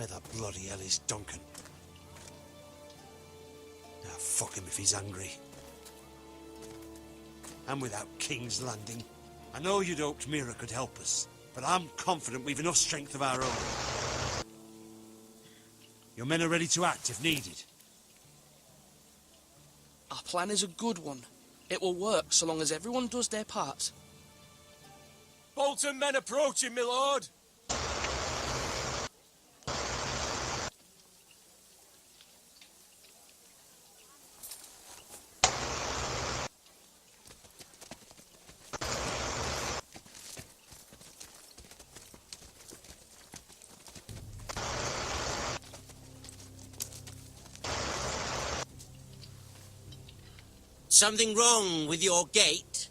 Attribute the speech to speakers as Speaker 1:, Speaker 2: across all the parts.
Speaker 1: Where the bloody hell is Duncan? Ah, fuck him if he's hungry. And without King's Landing, I know 𝐤𝐤𝐤𝐞 could help us, but I'm confident we've enough strength of our own. Your men are ready to act if needed.
Speaker 2: Our plan is a good one. It will work so long as everyone does their part.
Speaker 3: Bolton men approaching, my lord!
Speaker 4: Something wrong with your gate?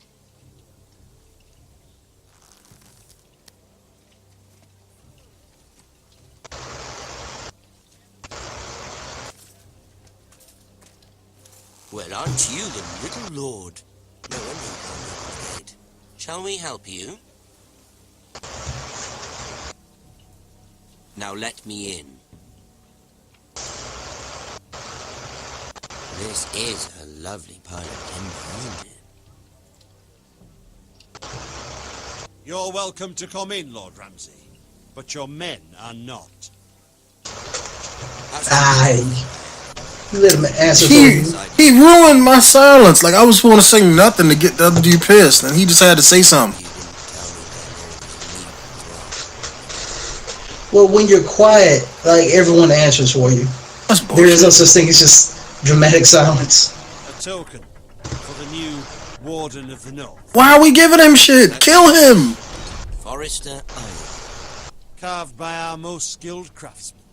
Speaker 4: Well, aren't you the little lord? No wonder you can't open the gate. Shall we help you? Now let me in. This is a lovely pile of timber, isn't it?
Speaker 1: You're welcome to come in, Lord Ramsay, but your men are not.
Speaker 5: Aye. You let him answer.
Speaker 6: He ruined my silence. Like, I was supposed to say nothing to get the other dude pissed, and he just had to say something.
Speaker 5: Well, when you're quiet, like, everyone answers for you.
Speaker 6: That's bullshit.
Speaker 5: There is no such thing as just dramatic silence.
Speaker 1: A token for the new Warden of the North.
Speaker 6: Why are we giving him shit? Kill him!
Speaker 4: Forrester Iron.
Speaker 1: Carved by our most skilled craftsmen.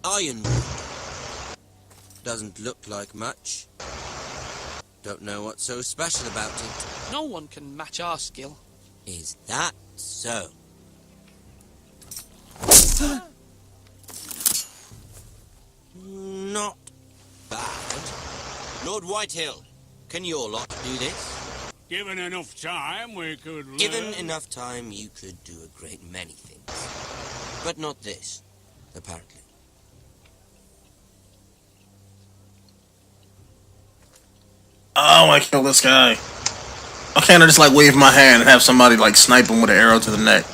Speaker 4: Ironrath. Doesn't look like much. Don't know what's so special about it.
Speaker 2: No one can match our skill.
Speaker 4: Is that so? Not bad. Lord Whitehill, can your lot do this?
Speaker 7: Given enough time, we could learn.
Speaker 4: Given enough time, you could do a great many things. But not this, apparently.
Speaker 6: I want to kill this guy. Why can't I just, like, wave my hand and have somebody, like, snipe him with an arrow to the neck?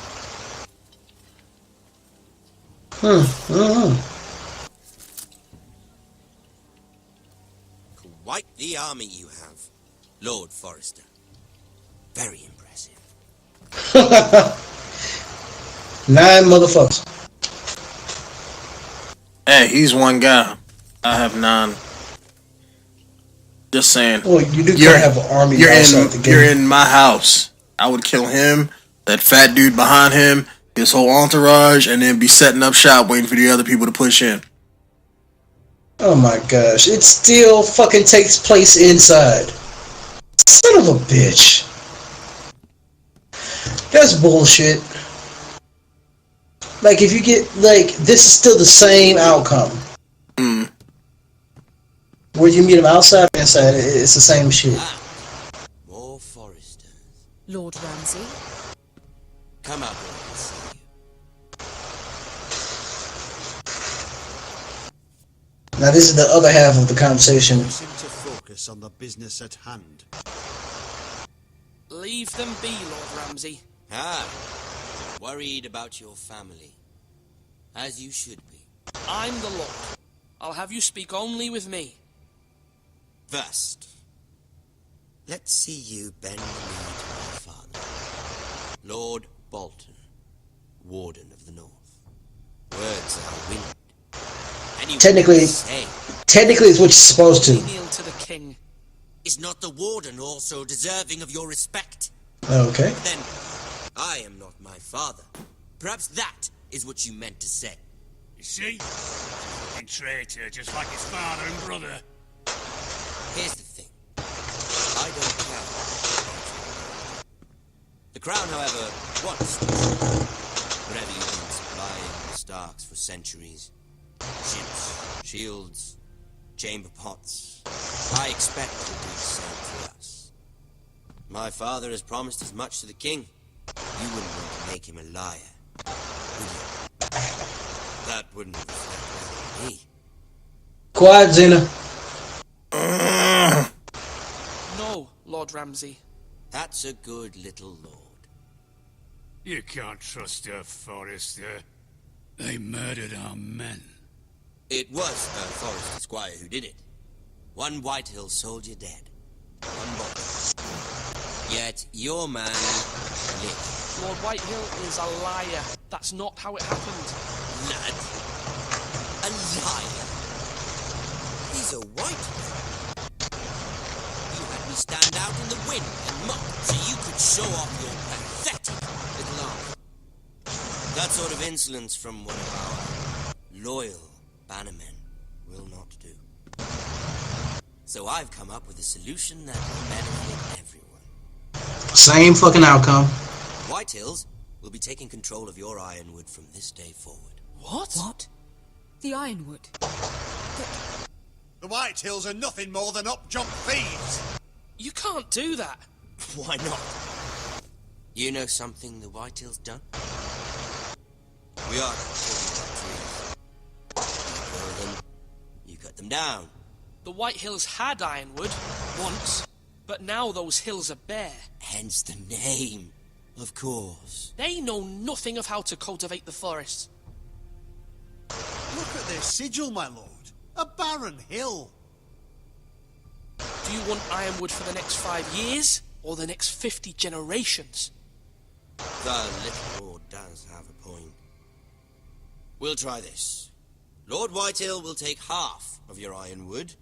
Speaker 4: Quite the army you have, Lord Forrester. Very impressive.
Speaker 5: 9 motherfuckers.
Speaker 6: Hey, he's one guy. I have 9. Just saying.
Speaker 5: Well, you do kind of have an army outside the game.
Speaker 6: You're in my house. I would kill him, that fat dude behind him, his whole entourage, and then be setting up shop waiting for the other people to push in.
Speaker 5: Oh my gosh, it still fucking takes place inside. Son of a bitch. That's bullshit. Like, if you get, like, this is still the same outcome. Where you meet them outside or inside, it's the same shit.
Speaker 4: More Forresters.
Speaker 8: Lord Ramsay?
Speaker 4: Come out here and see you.
Speaker 5: Now, this is the other half of the conversation.
Speaker 1: Seem to focus on the business at hand.
Speaker 2: Leave them be, Lord Ramsay.
Speaker 4: Worried about your family. As you should be.
Speaker 2: I'm the Lord. I'll have you speak only with me.
Speaker 4: First, let's see you bend the knee to my father, Lord Bolton, Warden of the North. Words are wind.
Speaker 5: Technically, it's what you're supposed to.
Speaker 2: Kneel to the king.
Speaker 4: Is not the Warden also deserving of your respect?
Speaker 5: Okay.
Speaker 4: But then, I am not my father. Perhaps that is what you meant to say.
Speaker 7: You see? Fucking traitor, just like his father and brother.
Speaker 4: Here's the thing. I don't care. The Crown, however, wants the whatever you've been supplying the Starks for centuries. Ships, shields, chamber pots. I expect you'll do the same for us. My father has promised as much to the king. You wouldn't want to make him a liar, would you? That wouldn't reflect me.
Speaker 5: Quiet, Xena.
Speaker 2: No, Lord Ramsay.
Speaker 4: That's a good little lord.
Speaker 7: You can't trust her, Forrester. They murdered our men.
Speaker 4: It was Forrester Squire who did it. One Whitehill soldier dead. One body. Yet your man lived.
Speaker 2: Lord Whitehill is a liar. That's not how it happened.
Speaker 4: Lad? A liar? He's a Whitehill. You had me stand out in the wind and mock so you could show off your pathetic little arm. That sort of insolence from one of our loyal bannermen will not do. So I've come up with a solution that will benefit everyone.
Speaker 5: Same fucking outcome.
Speaker 4: Whitehills will be taking control of your Ironwood from this day forward.
Speaker 2: What?
Speaker 8: What? The Ironwood?
Speaker 1: The Whitehills are nothing more than up-jump thieves.
Speaker 2: You can't do that.
Speaker 4: Why not? You know something the Whitehills done? We are talking about trees. You grow them, you cut them down.
Speaker 2: The Whitehills had Ironwood once, but now those hills are bare.
Speaker 4: Hence the name, of course.
Speaker 2: They know nothing of how to cultivate the forest.
Speaker 1: Look at their sigil, my lord. A barren hill.
Speaker 2: Do you want Ironwood for the next 5 years, or the next 50 generations?
Speaker 4: The little lord does have a point. We'll try this. Lord Whitehill will take half of your Ironwood,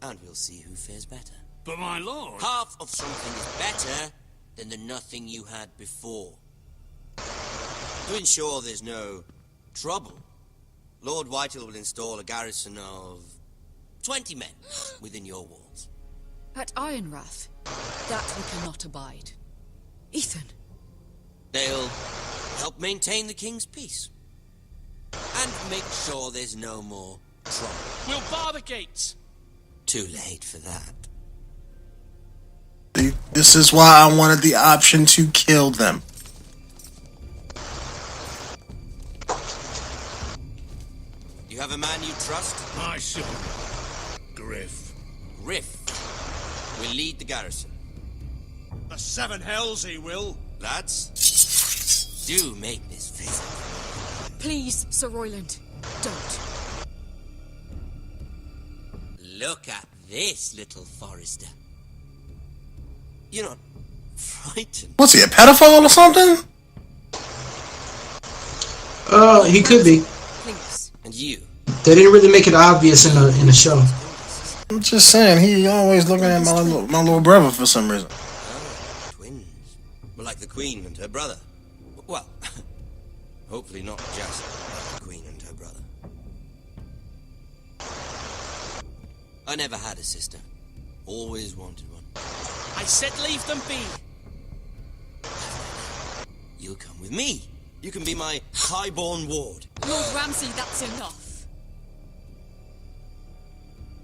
Speaker 4: and we'll see who fares better.
Speaker 7: But my lord...
Speaker 4: Half of something is better than the nothing you had before. To ensure there's no trouble, Lord Whitehill will install a garrison of 20 men within your walls.
Speaker 8: At Ironrath? That we cannot abide. Ethan!
Speaker 4: They'll help maintain the king's peace. And make sure there's no more trouble.
Speaker 2: We'll bar the gates.
Speaker 4: Too late for that.
Speaker 6: This is why I wanted the option to kill them.
Speaker 4: You have a man you trust?
Speaker 7: My son, Griff.
Speaker 4: Griff will lead the garrison.
Speaker 1: The 7 hells he will.
Speaker 4: Lads, do make this visit.
Speaker 8: Please, Sir Royland, don't.
Speaker 4: Look at this, little Forrester. You're not frightened.
Speaker 6: What's he, a pedophile or something?
Speaker 5: He could be.
Speaker 8: Please.
Speaker 4: And you?
Speaker 5: They didn't really make it obvious in the show.
Speaker 6: I'm just saying, he always looking at my little brother for some reason.
Speaker 4: Oh, twins. Well, like the Queen and her brother. Well, hopefully not just like the Queen and her brother. I never had a sister. Always wanted one.
Speaker 2: I said leave them be.
Speaker 4: You'll come with me. You can be my highborn ward.
Speaker 8: Lord Ramsay, that's enough.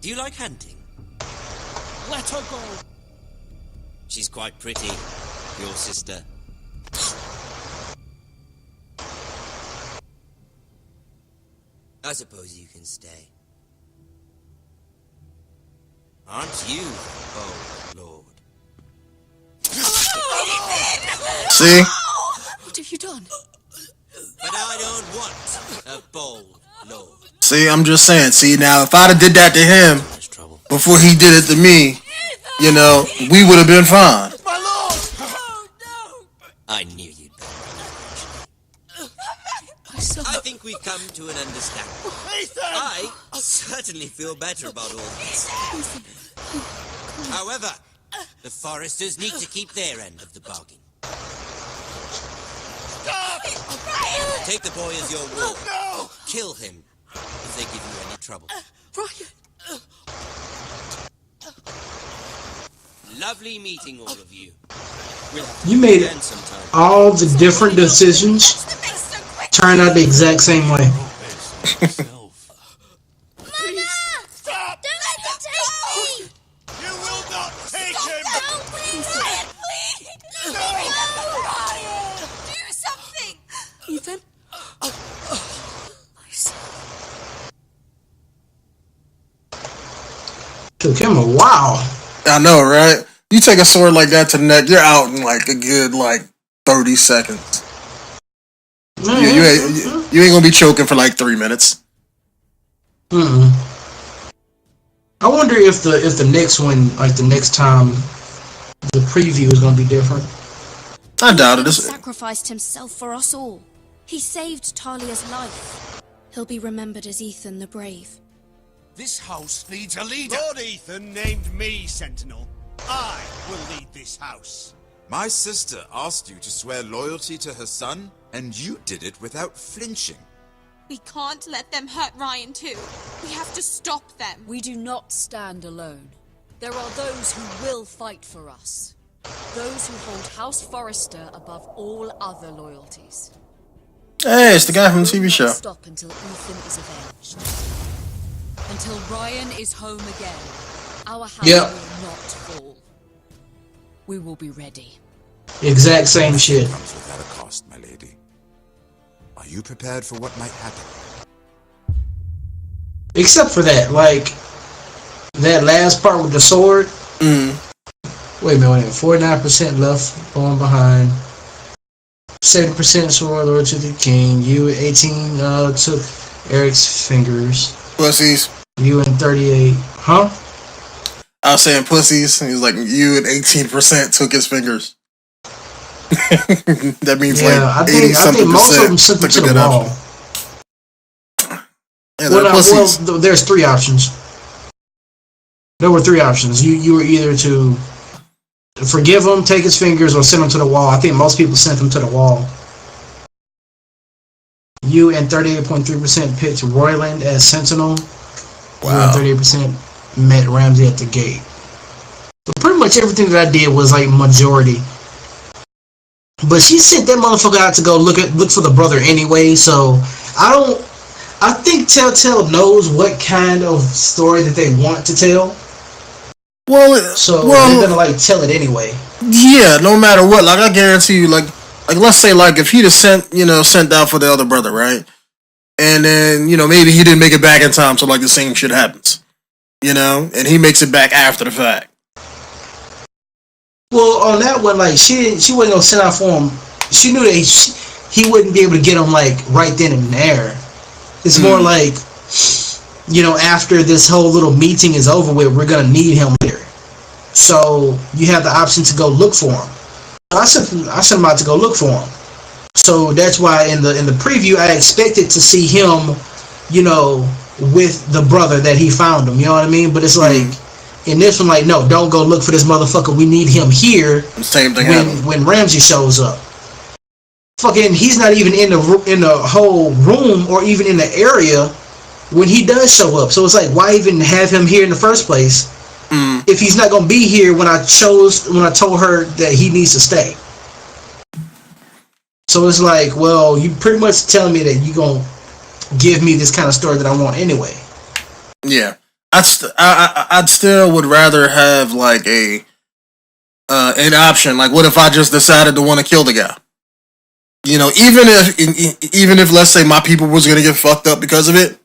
Speaker 4: Do you like hunting?
Speaker 2: Let her go.
Speaker 4: She's quite pretty, your sister. I suppose you can stay. Aren't you, oh Lord?
Speaker 6: See?
Speaker 8: What have you done?
Speaker 4: But I don't want a bold Lord.
Speaker 6: See, I'm just saying. See, now, if I'd have did that to him
Speaker 4: There's trouble.
Speaker 6: before he did it to me, you know, we would have been fine.
Speaker 1: My lord!
Speaker 8: Oh, no!
Speaker 4: I knew you'd be.
Speaker 8: My son.
Speaker 4: I think we've come to an understanding. I certainly feel better about all this. However, the Foresters need to keep their end of the bargain. Take the boy as your ward.
Speaker 1: No!
Speaker 4: Kill him if they give you any trouble.
Speaker 8: Ryan!
Speaker 4: Lovely meeting all of you. We'll
Speaker 5: You made
Speaker 4: again sometime.
Speaker 5: all the different decisions turn out the exact same way.
Speaker 1: Stop!
Speaker 9: Don't let him take me!
Speaker 1: You will not take him!
Speaker 9: No, please! Ryan, please! No! Ryan! Do something!
Speaker 8: Ethan? My son.
Speaker 5: Took him a while.
Speaker 6: I know, right? You take a sword like that to the neck, you're out in like a good 30 seconds.
Speaker 5: Mm-hmm.
Speaker 6: You ain't gonna be choking for like 3 minutes.
Speaker 5: I wonder if the next one, like the next time, the preview is gonna be different.
Speaker 6: I doubt it.
Speaker 9: He sacrificed himself for us all. He saved Talia's life. He'll be remembered as Ethan the Brave.
Speaker 1: This house needs a leader.
Speaker 10: Lord Ethan named me Sentinel. I will lead this house.
Speaker 11: My sister asked you to swear loyalty to her son, and you did it without flinching.
Speaker 12: We can't let them hurt Ryan too. We have to stop them.
Speaker 8: We do not stand alone. There are those who will fight for us. Those who hold House Forrester above all other loyalties.
Speaker 6: Hey, it's the guy from the TV show.
Speaker 8: Stop until Ethan is avenged. Until Ryan is home again. Our house will not fall. We will be ready.
Speaker 5: Exact same shit.
Speaker 11: Comes without a cost, my lady. Are you prepared for what might happen?
Speaker 5: Except for that, that last part with the sword. Wait a minute, 49% left, going behind. 7% sword lord to the king. You at 18 took Eric's fingers.
Speaker 6: Pussies.
Speaker 5: You and 38, huh?
Speaker 6: I was saying pussies. He was like, you and 18% took his fingers. That means
Speaker 5: I
Speaker 6: 80 something
Speaker 5: think most of them
Speaker 6: percent
Speaker 5: took
Speaker 6: took
Speaker 5: to
Speaker 6: the
Speaker 5: the
Speaker 6: good
Speaker 5: wall.
Speaker 6: option. Yeah, well,
Speaker 5: there's 3 options. There were 3 options. You were either to forgive him, take his fingers, or send him to the wall. I think most people sent him to the wall. You and 38.3% picked Royland as Sentinel.
Speaker 6: Wow.
Speaker 5: You and 38% met Ramsey at the gate. So pretty much everything that I did was majority. But she sent that motherfucker out to go look for the brother anyway, so I think Telltale knows what kind of story that they want to tell. They're gonna tell it anyway.
Speaker 6: Yeah, no matter what. I guarantee you, let's say if he'd have sent out for the other brother, right? And then, maybe he didn't make it back in time, so the same shit happens. And he makes it back after the fact.
Speaker 5: Well, on that one, she wasn't gonna send out for him. She knew that he wouldn't be able to get him right then and there. It's more after this whole little meeting is over with, we're gonna need him later. So you have the option to go look for him. I sent him out to go look for him. So that's why in the preview I expected to see him, with the brother that he found him. You know what I mean? But it's in this one, no, don't go look for this motherfucker. We need him here.
Speaker 6: The same thing
Speaker 5: when Ramsey shows up. Fucking, he's not even in the whole room or even in the area when he does show up. So it's why even have him here in the first place if he's not gonna be here when I told her that he needs to stay. So it's well, you pretty much telling me that you gonna give me this kind of story that I want anyway.
Speaker 6: Yeah, I'd still would rather have an option. What if I just decided to want to kill the guy? Even if let's say my people was gonna get fucked up because of it.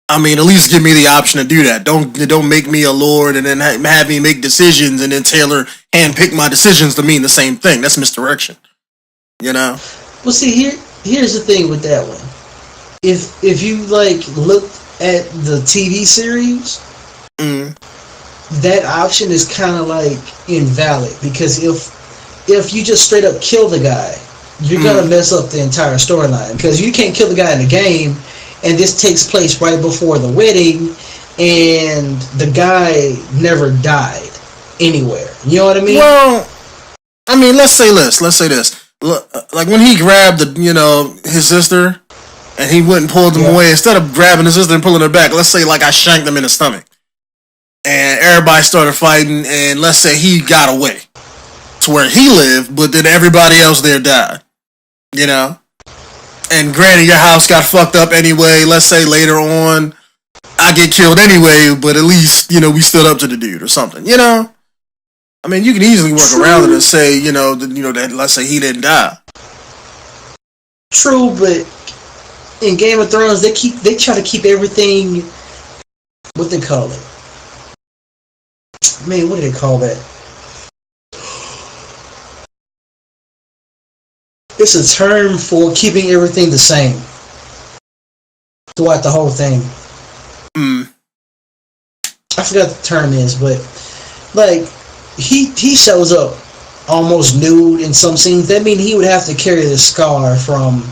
Speaker 6: I mean, at least give me the option to do that. Don't make me a lord and then have me make decisions and then Taylor handpick my decisions to mean the same thing. That's misdirection. Well,
Speaker 5: see, here's the thing with that one. If you look at the TV series, that option is kind of invalid because if you just straight up kill the guy, you're gonna mess up the entire storyline because you can't kill the guy in the game. And this takes place right before the wedding, and the guy never died anywhere. You know what I mean?
Speaker 6: Well, I mean, let's say this. Look, when he grabbed his sister, and he went and pulled him away, instead of grabbing his sister and pulling her back, let's say I shanked him in the stomach, and everybody started fighting, and let's say he got away to where he lived, but then everybody else there died. And granted, your house got fucked up anyway. Let's say later on, I get killed anyway, but at least, we stood up to the dude or something, I mean, you can easily work around it and say, that let's say he didn't die.
Speaker 5: True, but in Game of Thrones, they try to keep everything, what they call it, man, what do they call that? It's a term for keeping everything the same throughout the whole thing. I forgot what the term is, but like he shows up almost nude in some scenes. That means he would have to carry the scar from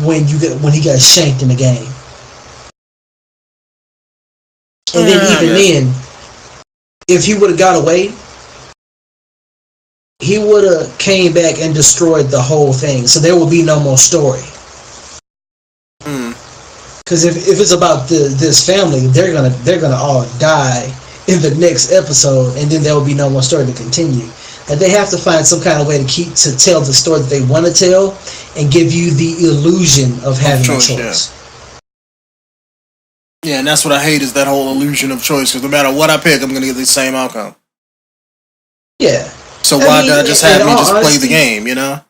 Speaker 5: when he got shanked in the game. And then even then, if he would have got away, he would have came back and destroyed the whole thing. So there would be no more story. Because if it's about this family, they're gonna all die in the next episode, and then there will be no more story to continue. And they have to find some kind of way to tell the story that they want to tell, and give you the illusion of having a choice.
Speaker 6: Yeah, and that's what I hate, is that whole illusion of choice. Because no matter what I pick, I'm gonna get the same outcome.
Speaker 5: Yeah.
Speaker 6: So why not just have me just play the game? You know?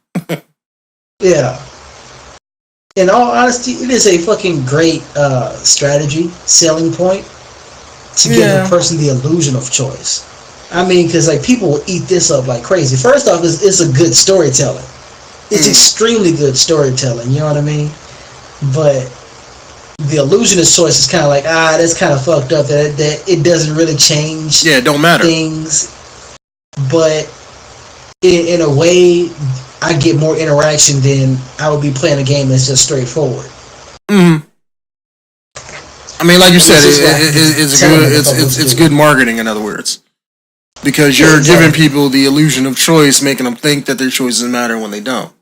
Speaker 5: Yeah. In all honesty, it is a fucking great strategy, selling point to give a person the illusion of choice. I mean, because like people will eat this up like crazy. First off, it's a good storytelling. It's extremely good storytelling. You know what I mean? But the illusion of choice is kind of like that's kind of fucked up. That it doesn't really change.
Speaker 6: Yeah, it don't matter
Speaker 5: things. But in a way, I get more interaction than I would be playing a game that's just straightforward.
Speaker 6: I mean, like you said, it's good marketing. In other words, because you're giving people the illusion of choice, making them think that their choices matter when they don't.